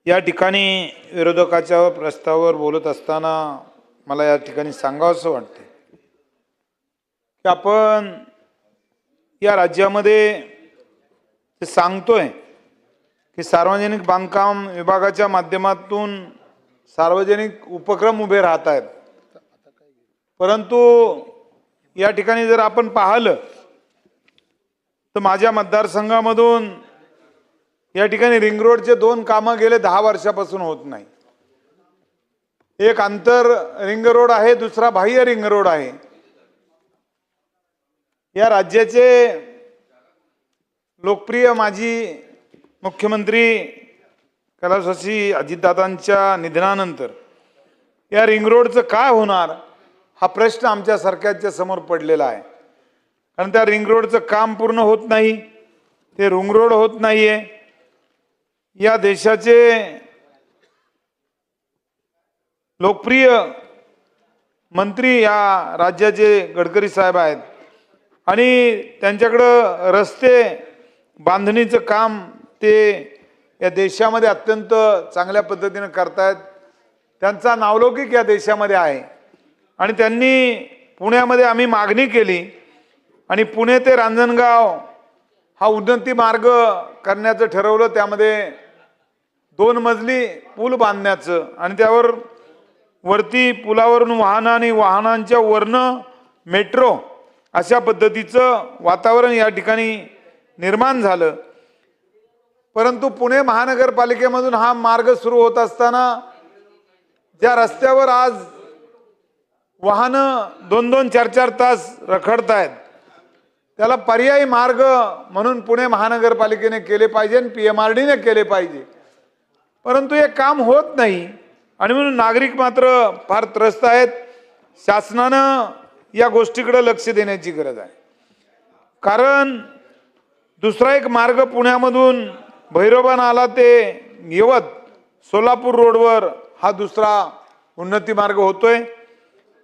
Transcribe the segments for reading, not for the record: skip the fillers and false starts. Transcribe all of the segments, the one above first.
या ठिकाणी विरोधकाच्या प्रस्तावावर बोलत असताना मला या ठिकाणी सांगावंसं वाटतं की आपण या राज्यामध्ये ते सांगतोय की सार्वजनिक बांधकाम विभागाच्या माध्यमातून सार्वजनिक उपक्रम उभे राहत आहेत, परंतु या ठिकाणी जर आपण पाहिलं तर माझ्या मतदारसंघामधून या ठिकाणी रिंग रोडचे 2 कामं गेले 10 वर्षापासून होत नाही। एक आंतर रिंग रोड आहे, दुसरा बाह्य रिंग रोड आहे। या राज्याचे लोकप्रिय माजी मुख्यमंत्री कैलासवासी अजितदादांच्या निधनानंतर या रिंग रोडचं काय होणार हा प्रश्न आमच्या सरकारच्या समोर पडलेला आहे। कारण त्या रिंग रोडचं काम पूर्ण होत नाही, ते रिंग रोड होत नाहीये। या देशाचे लोकप्रिय मंत्री या राज्याचे गडकरी साहेब आहेत आणि त्यांच्याकडे रस्ते बांधणीचं काम ते या देशामध्ये अत्यंत चांगल्या पद्धतीने करतायत। त्यांचा नावलौकिक या देशामध्ये आहे आणि त्यांनी पुण्यामध्ये आम्ही मागणी केली आणि पुणे ते रांजणगाव हा उन्नती मार्ग करण्याचं ठरवलं। त्यामध्ये 2 मजली पूल बांधण्याचं आणि त्यावर वरती पुलावरून वाहनांच्या वरनं मेट्रो अशा पद्धतीचं वातावरण या ठिकाणी निर्माण झालं। परंतु पुणे महानगरपालिकेमधून हा मार्ग सुरू होत असताना ज्या रस्त्यावर आज वाहनं 2-2, 4-4 तास रखडतायत त्याला पर्यायी मार्ग म्हणून पुणे महानगरपालिकेने केले पाहिजे आणि PMRDने केले पाहिजे, परंतु हे काम होत नाही आणि म्हणून नागरिक मात्र फार त्रस्त आहेत। शासनानं या गोष्टीकडे लक्ष देण्याची गरज आहे। कारण दुसरा एक मार्ग पुण्यामधून भैरवबन आला ते यवत सोलापूर रोडवर हा दुसरा उन्नती मार्ग होतोय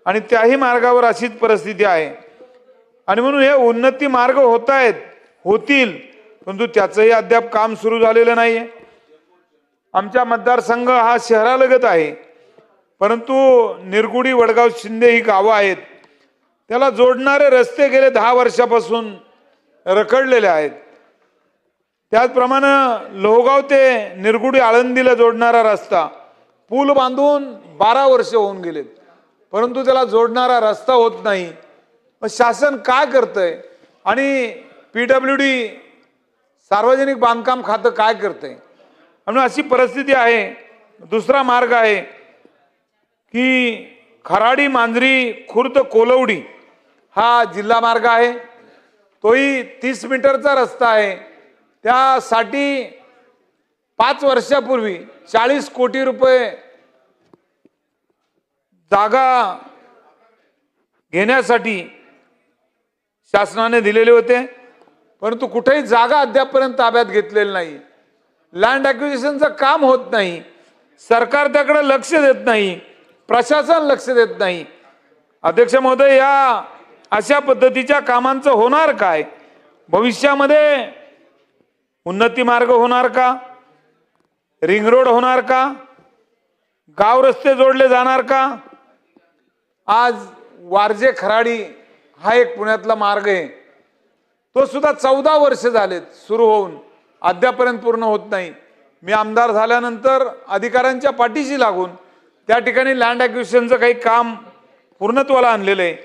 आणि त्याही मार्गावर अशीच परिस्थिती आहे आणि म्हणून हे उन्नती मार्ग होतील, परंतु त्याचंही अद्याप काम सुरू झालेलं नाहीये। आमचा मतदारसंघ हा शहरालगत आहे, परंतु निरगुडी, वडगाव, शिंदे ही गावं आहेत, त्याला जोडणारे रस्ते गेले 10 वर्षापासून रखडलेले आहेत। त्याचप्रमाणे लोहगाव ते निरगुडी आळंदीला जोडणारा रस्ता पूल बांधून 12 वर्ष होऊन गेलेत, परंतु त्याला जोडणारा रस्ता होत नाही। मग शासन काय करतंय आणि PWD सार्वजनिक बांधकाम खातं काय करतंय आणि अशी परिस्थिती आहे। दुसरा मार्ग आहे की खराडी, मांजरी, खुर्द, कोलवडी हा जिल्हा मार्ग आहे, तोही 30 मीटरचा रस्ता आहे। त्यासाठी 5 वर्षापूर्वी 40 कोटी रुपये जागा घेण्यासाठी शासनाने दिलेले होते, परंतु कुठेही जागा अद्यापपर्यंत ताब्यात घेतलेली नाही। लँड ॲक्विजिशनचं काम होत नाही, सरकार त्याकडे लक्ष देत नाही, प्रशासन लक्ष देत नाही। अध्यक्ष महोदय, या अशा पद्धतीच्या कामांचं होणार काय? भविष्यामध्ये उन्नती मार्ग होणार का? रिंग रोड होणार का? गाव रस्ते जोडले जाणार का? आज वारजे खराडी हा एक पुण्यातला मार्ग आहे, तो सुद्धा 14 वर्ष झालेत सुरू होऊन अद्यापर्यंत पूर्ण होत नाही। मी आमदार झाल्यानंतर अधिकाऱ्यांच्या पाठीशी लागून त्या ठिकाणी लँड ॲक्विजिशनचं काही काम पूर्णत्वाला आणलेलं आहे,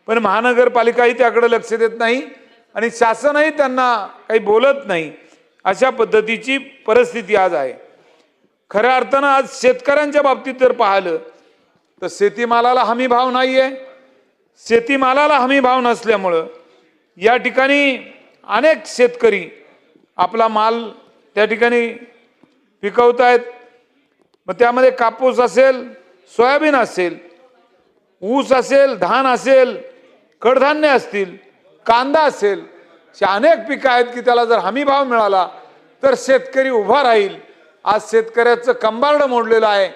पण महानगरपालिकाही त्याकडे लक्ष देत नाही आणि शासनही त्यांना काही बोलत नाही। अशा पद्धतीची परिस्थिती आज आहे। खऱ्या अर्थानं आज शेतकऱ्यांच्या बाबतीत जर पाहिलं तर शेतीमालाला हमी भाव नाहीये। शेतीमालाला हमी भाव नसल्यामुळं या ठिकाणी अनेक शेतकरी आपला माल त्या ठिकाणी पिकवतायत। मग त्यामध्ये कापूस असेल, सोयाबीन असेल, ऊस असेल, धान असेल, कडधान्य असतील, कांदा असेल, अशी अनेक पिकं आहेत की त्याला जर हमी भाव मिळाला तर शेतकरी उभा राहील। आज शेतकऱ्याचं कंबारडं मोडलेलं आहे।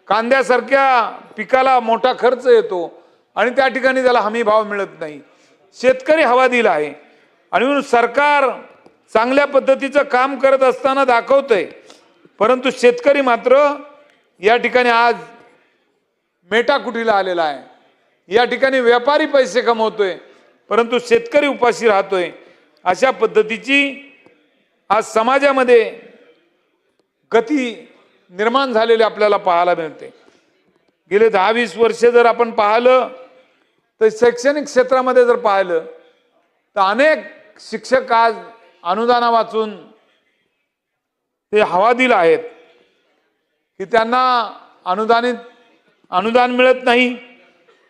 कांद्यासारख्या पिकाला मोठा खर्च येतो आणि त्या ठिकाणी त्याला हमी भाव मिळत नाही। शेतकरी हवालदिल आहे आणि म्हणून सरकार चांगल्या पद्धतीचं काम करत असताना दाखवतंय, परंतु शेतकरी मात्र या ठिकाणी आज मेटाकुटीला आलेला आहे। या ठिकाणी व्यापारी पैसे कमवतोय, परंतु शेतकरी उपाशी राहतोय। अशा पद्धतीची आज समाजामध्ये गती निर्माण झालेली आपल्याला पाहायला मिळते। गेले 10-20 वर्ष जर आपण पाहिलं तर शैक्षणिक क्षेत्रामध्ये जर पाहिलं तर अनेक शिक्षक आज अनुदाना वाचून ते हवादिल आहेत की त्यांना अनुदान मिळत नाही।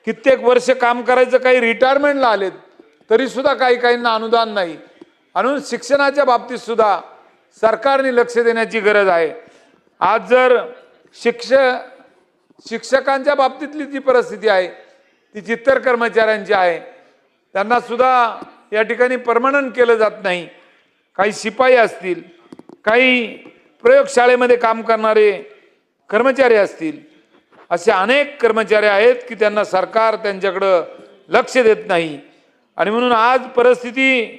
कित्येक वर्ष काम करायचं, काही रिटायरमेंटला आलेत तरी सुद्धा काहींना अनुदान नाही। म्हणून शिक्षणाच्या बाबतीत सुद्धा सरकारने लक्ष देण्याची गरज आहे। आज जर शिक्षकांच्या बाबतीतली जी परिस्थिती आहे ती इतर कर्मचाऱ्यांची आहे, त्यांना सुद्धा या ठिकाणी परमनंट केलं जात नाही। काही शिपाई असतील, काही प्रयोगशाळेमध्ये काम करणारे कर्मचारी असतील, असे अनेक कर्मचारी आहेत की त्यांना सरकार त्यांच्याकडं लक्ष देत नाही। आणि म्हणून आज परिस्थिती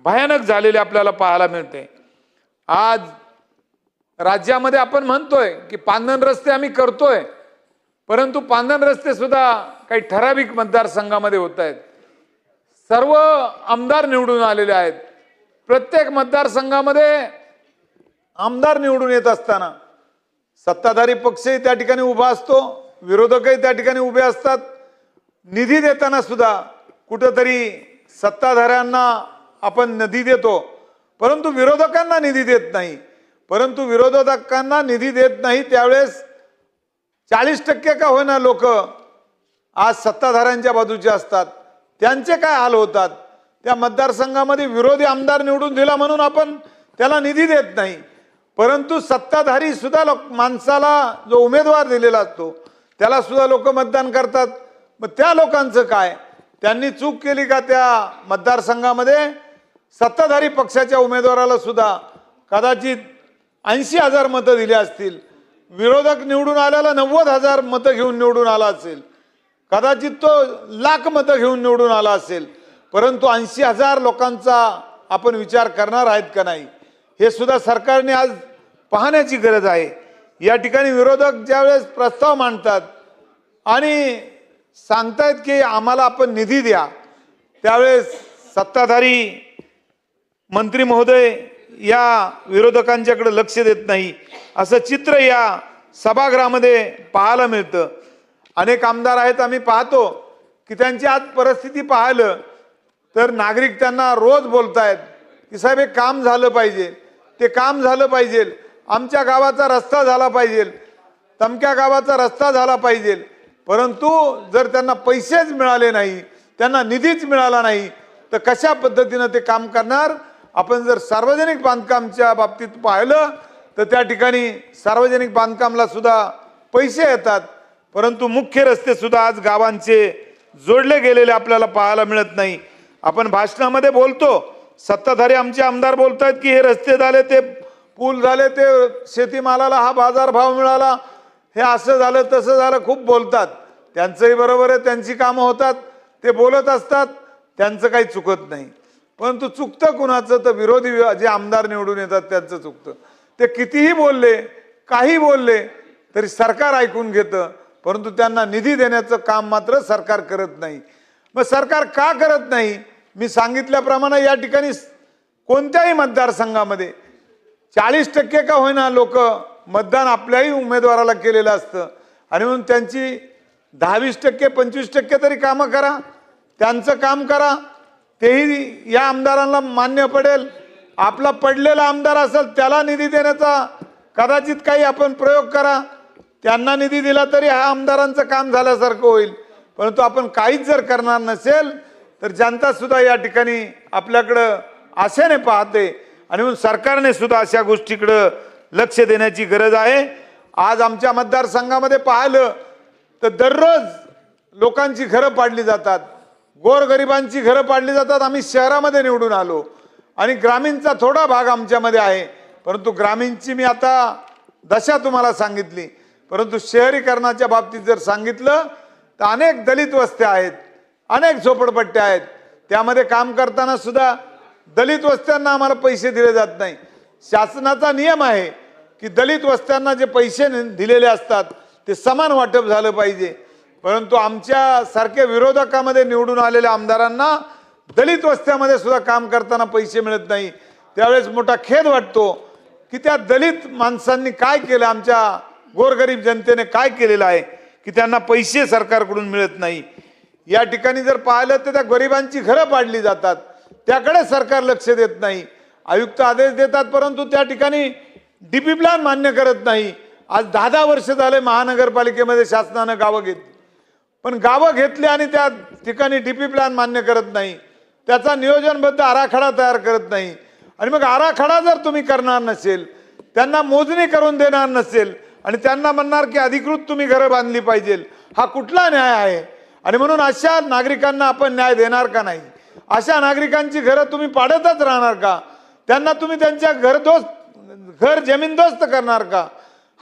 भयानक झालेली आपल्याला पाहायला मिळते। आज राज्यामध्ये आपण म्हणतोय की पांधन रस्ते आम्ही करतोय, परंतु पांधन रस्ते सुद्धा काही ठराविक मतदारसंघामध्ये होत आहेत। सर्व आमदार निवडून आलेले आहेत। प्रत्येक मतदारसंघामध्ये आमदार निवडून येत असताना सत्ताधारी पक्षही त्या ठिकाणी उभा असतो, विरोधकही त्या ठिकाणी उभे असतात। निधी देताना सुद्धा कुठेतरी सत्ताधाऱ्यांना आपण निधी देतो, परंतु विरोधकांना निधी देत नाही। परंतु विरोधकांना निधी देत नाही त्यावेळेस 40% का होईना लोक आज सत्ताधाऱ्यांच्या बाजूचे असतात। त्यांचे काय हाल होतात? त्या मतदारसंघामध्ये विरोधी आमदार निवडून दिला म्हणून आपण त्याला निधी देत नाही, परंतु सत्ताधारी सुद्धा माणसाला जो उमेदवार दिलेला असतो त्याला सुद्धा लोक मतदान करतात। मग त्या लोकांचं काय? त्यांनी चूक केली का? त्या मतदारसंघामध्ये सत्ताधारी पक्षाच्या उमेदवाराला सुद्धा कदाचित 80,000 मतं दिली असतील, विरोधक निवडून आल्याला 90,000 मतं घेऊन निवडून आला असेल, कदाचित तो लाख मतं घेऊन निवडून आला असेल, परंतु 80,000 लोकांचा आपण विचार करणार आहेत का नाही हे सुद्धा सरकारने आज पाहण्याची गरज आहे। या ठिकाणी विरोधक ज्यावेळेस प्रस्ताव मांडतात आणि सांगतायत की आम्हाला आपण निधी द्या, त्यावेळेस सत्ताधारी मंत्री महोदय या विरोधकांच्याकडे लक्ष देत नाही। असं चित्र या सभागृहामध्ये पाहायला मिळतं। अनेक आमदार आहेत, आम्ही पाहतो की त्यांची आज परिस्थिती पाहिलं तर नागरिक त्यांना रोज बोलतायत की साहेब हे काम झालं पाहिजे, ते काम झालं पाहिजे, आमच्या गावाचा रस्ता झाला पाहिजे, तमक्या गावाचा रस्ता झाला पाहिजे, परंतु जर त्यांना पैसेच मिळाले नाही, त्यांना निधीच मिळाला नाही तर कशा पद्धतीने ते काम करणार? आपण जर सार्वजनिक बांधकामच्या बाबतीत पाहिलं तर त्या ठिकाणी सार्वजनिक बांधकामला सुद्धा पैसे येतात, परंतु मुख्य रस्ते सुद्धा आज गावांचे जोडले गेलेले आपल्याला पाहायला मिळत नाही। आपण भाषणामध्ये बोलतो, सत्ताधारी आमचे आमदार बोलतायत की हे रस्ते झाले, ते पूल झाले, ते शेतीमालाला हा बाजारभाव मिळाला, हे असं झालं तसं झालं, खूप बोलतात। त्यांचंही बरोबर आहे, त्यांची कामं होतात, ते बोलत असतात, त्यांचं काही चुकत नाही। परंतु चुकतं कुणाचं? तर विरोधी जे आमदार निवडून येतात त्यांचं चुकतं। ते कितीही बोलले, काही बोलले तरी सरकार ऐकून घेतं, परंतु त्यांना निधी देण्याचं काम मात्र सरकार करत नाही। मग सरकार का करत नाही? मी सांगितल्याप्रमाणे या ठिकाणी कोणत्याही मतदारसंघामध्ये 40% का होईना लोक मतदान आपल्याही उमेदवाराला केलेलं असतं, आणि म्हणून त्यांची 10-20%, 25% तरी कामं करा, त्यांचं काम करा, तेही या आमदारांना मान्य पडेल। आपला पडलेला आमदार असेल त्याला निधी देण्याचा कदाचित काही आपण प्रयोग करा, त्यांना निधी दिला तरी हा आमदारांचं काम झाल्यासारखं होईल। परंतु आपण काहीच जर करणार नसेल तर जनता सुद्धा या ठिकाणी आपल्याकडं आशेने पाहते, आणि म्हणून सरकारने सुद्धा अशा गोष्टीकडे लक्ष देण्याची गरज आहे। आज आमच्या मतदारसंघामध्ये पाहिलं तर दररोज लोकांची घरं पाडली जातात, गोरगरिबांची घरं पाडली जातात। आम्ही शहरामध्ये निवडून आलो आणि ग्रामीणचा थोडा भाग आमच्यामध्ये आहे, परंतु ग्रामीणची मी आता दशा तुम्हाला सांगितली, परंतु शहरीकरणाच्या बाबतीत जर सांगितलं तर अनेक दलित वस्त्या आहेत, अनेक झोपडपट्ट्या आहेत, त्यामध्ये काम करताना सुद्धा दलित वस्त्यांना आम्हाला पैसे दिले जात नाही। शासनाचा नियम आहे की दलित वस्त्यांना जे पैसे दिलेले असतात ते समान वाटप झालं पाहिजे, परंतु आमच्या सारख्या विरोधकामध्ये निवडून आलेल्या आमदारांना दलित वस्त्यामध्ये सुद्धा काम करताना पैसे मिळत नाही। त्यावेळेस मोठा खेद वाटतो की त्या दलित माणसांनी काय केलं, आमच्या गोरगरीब जनतेने काय केलेलं आहे की त्यांना पैसे सरकारकडून मिळत नाही। या ठिकाणी जर पाहिलं तर त्या गरिबांची घरं पाडली जातात, त्याकडे सरकार लक्ष देत नाही। आयुक्त आदेश देतात परंतु त्या ठिकाणी डीपी प्लॅन मान्य करत नाही। आज 10 वर्ष झाले महानगरपालिकेमध्ये शासनानं गावं घेतली, पण गावं घेतली आणि त्या ठिकाणी डीपी प्लॅन मान्य करत नाही, त्याचा नियोजनबद्ध आराखडा तयार करत नाही। आणि मग आराखडा जर तुम्ही करणार नसेल, त्यांना मोजणी करून देणार नसेल आणि त्यांना म्हणणार की अधिकृत तुम्ही घरं बांधली पाहिजे, हा कुठला न्याय आहे? आणि म्हणून अशा नागरिकांना आपण न्याय देणार का नाही? अशा नागरिकांची घरं तुम्ही पाडतच राहणार का? त्यांना तुम्ही त्यांच्या घर जमीनदोस्त करणार का?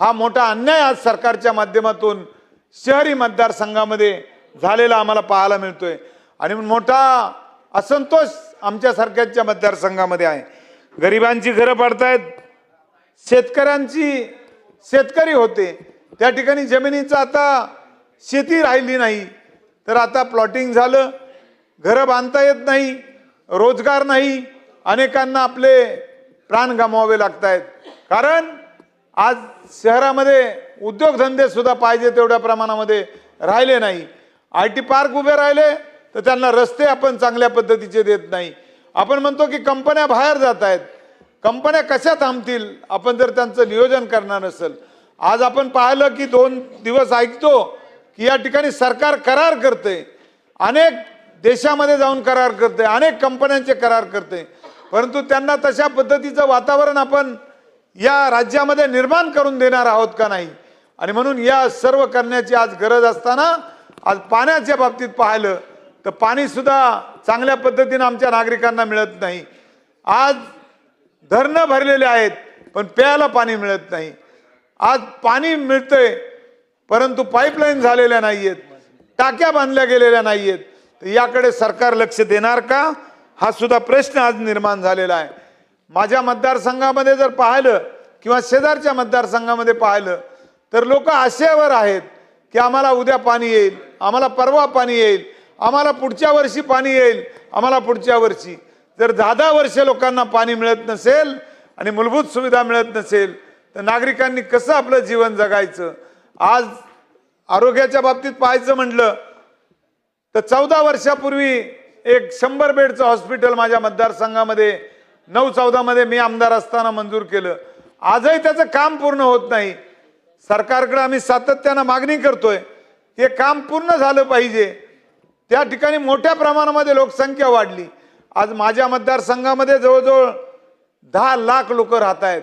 हा मोठा अन्याय आज सरकारच्या माध्यमातून शहरी मतदारसंघामध्ये झालेला आम्हाला पाहायला मिळतोय आणि मोठा असंतोष आमच्या सारख्याच्या मतदारसंघामध्ये आहे। गरिबांची घरं पाडतायत, शेतकरी होते त्या ठिकाणी जमिनीचं आता शेती राहिली नाही, तर आता प्लॉटिंग झालं, घरं बांधता येत नाही, रोजगार नाही, अनेकांना आपले प्राण गमवावे लागत आहेत। कारण आज शहरामध्ये उद्योगधंदे सुद्धा पाहिजे तेवढ्या प्रमाणामध्ये राहिले नाही। IT पार्क उभे राहिले तर त्यांना रस्ते आपण चांगल्या पद्धतीचे देत नाही। आपण म्हणतो की कंपन्या बाहेर जात आहेत, कंपन्या कशा थांबतील आपण जर त्यांचं नियोजन करणार नसेल। आज आपण पाहिलं की 2 दिवस ऐकतो की या ठिकाणी सरकार करार करते, अनेक देशामध्ये जाऊन करार करते, अनेक कंपन्यांचे करार करते, परंतु त्यांना तशा पद्धतीचं वातावरण आपण या राज्यामध्ये निर्माण करून देणार आहोत का नाही? आणि म्हणून या सर्व करण्याची आज गरज असताना आज पाण्याच्या बाबतीत पाहिलं तर पाणी सुद्धा चांगल्या पद्धतीने आमच्या नागरिकांना मिळत नाही। आज धरणं भरलेले आहेत पण प्यायला पाणी मिळत नाही। आज पाणी मिळतंय परंतु पाईपलाईन झालेल्या नाहीयेत, टाक्या बांधल्या गेलेल्या नाहीयेत, तर याकडे सरकार लक्ष देणार का? हा सुद्धा प्रश्न आज निर्माण झालेला आहे। माझ्या मतदारसंघामध्ये जर पाहिलं किंवा शेजारच्या मतदारसंघामध्ये पाहिलं तर लोक आशेवर आहेत की आम्हाला उद्या पाणी येईल, आम्हाला परवा पाणी येईल, आम्हाला पुढच्या वर्षी पाणी येईल, आम्हाला पुढच्या वर्षी। जर 10 वर्ष लोकांना पाणी मिळत नसेल आणि मूलभूत सुविधा मिळत नसेल तर नागरिकांनी कसं आपलं जीवन जगायचं? आज आरोग्याच्या बाबतीत पाहायचं म्हटलं तर 14 वर्षापूर्वी एक 100 बेडचं हॉस्पिटल माझ्या मतदारसंघामध्ये 9-14 मध्ये मी आमदार असताना मंजूर केलं। आजही त्याचं काम पूर्ण होत नाही। सरकारकडे आम्ही सातत्यानं मागणी करतोय की काम पूर्ण झालं पाहिजे। त्या ठिकाणी मोठ्या प्रमाणामध्ये लोकसंख्या वाढली। आज माझ्या मतदारसंघामध्ये जवळजवळ 10 लाख लोक राहत आहेत,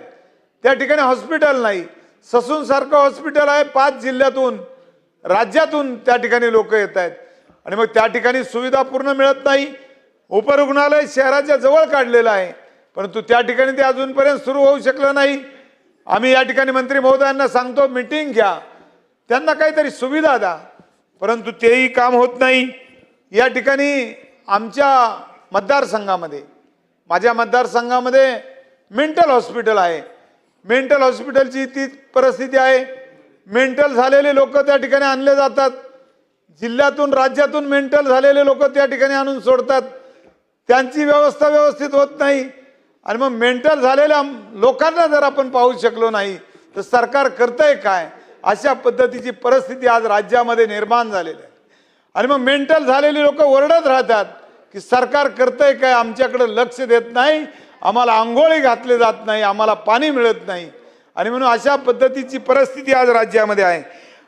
त्या ठिकाणी हॉस्पिटल नाही। ससून सारखं हॉस्पिटल आहे, 5 जिल्ह्यातून राज्यातून त्या ठिकाणी लोक येत आहेत आणि मग त्या ठिकाणी सुविधा पूर्ण मिळत नाही। उपरुग्णालय शहराच्या जवळ काढलेलं आहे परंतु त्या ठिकाणी ते अजूनपर्यंत सुरू होऊ शकलं नाही। आम्ही या ठिकाणी मंत्री महोदयांना सांगतो मीटिंग घ्या, त्यांना काहीतरी सुविधा द्या, परंतु तेही काम होत नाही। या ठिकाणी आमच्या मतदारसंघामध्ये, माझ्या मतदारसंघामध्ये मेंटल हॉस्पिटल आहे, मेंटल हॉस्पिटलची ती परिस्थिती आहे। मेंटल झालेले लोक त्या ठिकाणी आणले जातात, जिल्ह्यातून राज्यातून मेंटल झालेले लोक त्या ठिकाणी आणून सोडतात, त्यांची व्यवस्था व्यवस्थित होत नाही आणि मग मेंटल झालेल्या लोकांना जर आपण पाहू शकलो नाही तर सरकार करतंय काय? अशा पद्धतीची परिस्थिती आज राज्यामध्ये निर्माण झालेली आहे आणि मग मेंटल झालेली लोक ओरडत राहतात की सरकार करतंय काय? आमच्याकडे लक्ष देत नाही, आम्हाला आंघोळी घातले जात नाही, आम्हाला पाणी मिळत नाही आणि म्हणून अशा पद्धतीची परिस्थिती आज राज्यामध्ये आहे।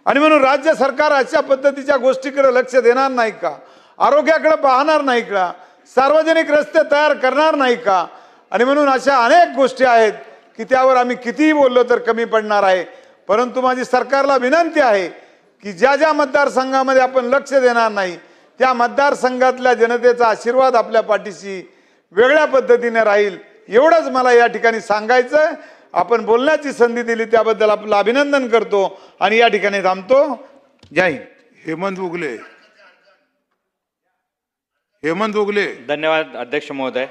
आणि म्हणून राज्य सरकार अशा पद्धतीच्या गोष्टीकडे लक्ष देणार नाही का? आरोग्याकडे पाहणार नाही का? सार्वजनिक रस्ते तयार करणार नाही का? आणि म्हणून अशा अनेक गोष्टी आहेत की त्यावर आम्ही कितीही बोललो तर कमी पडणार आहे। परंतु माझी सरकारला विनंती आहे की ज्या ज्या मतदारसंघामध्ये आपण लक्ष देणार नाही त्या मतदारसंघातल्या जनतेचा आशीर्वाद आपल्या पाठीशी वेगळ्या पद्धतीने राहील, एवढंच मला या ठिकाणी सांगायचं। आपण बोलण्याची संधी दिली त्याबद्दल आपलं अभिनंदन करतो आणि या ठिकाणी थांबतो। जय हिंद। हेमंत उगले। धन्यवाद अध्यक्ष महोदय।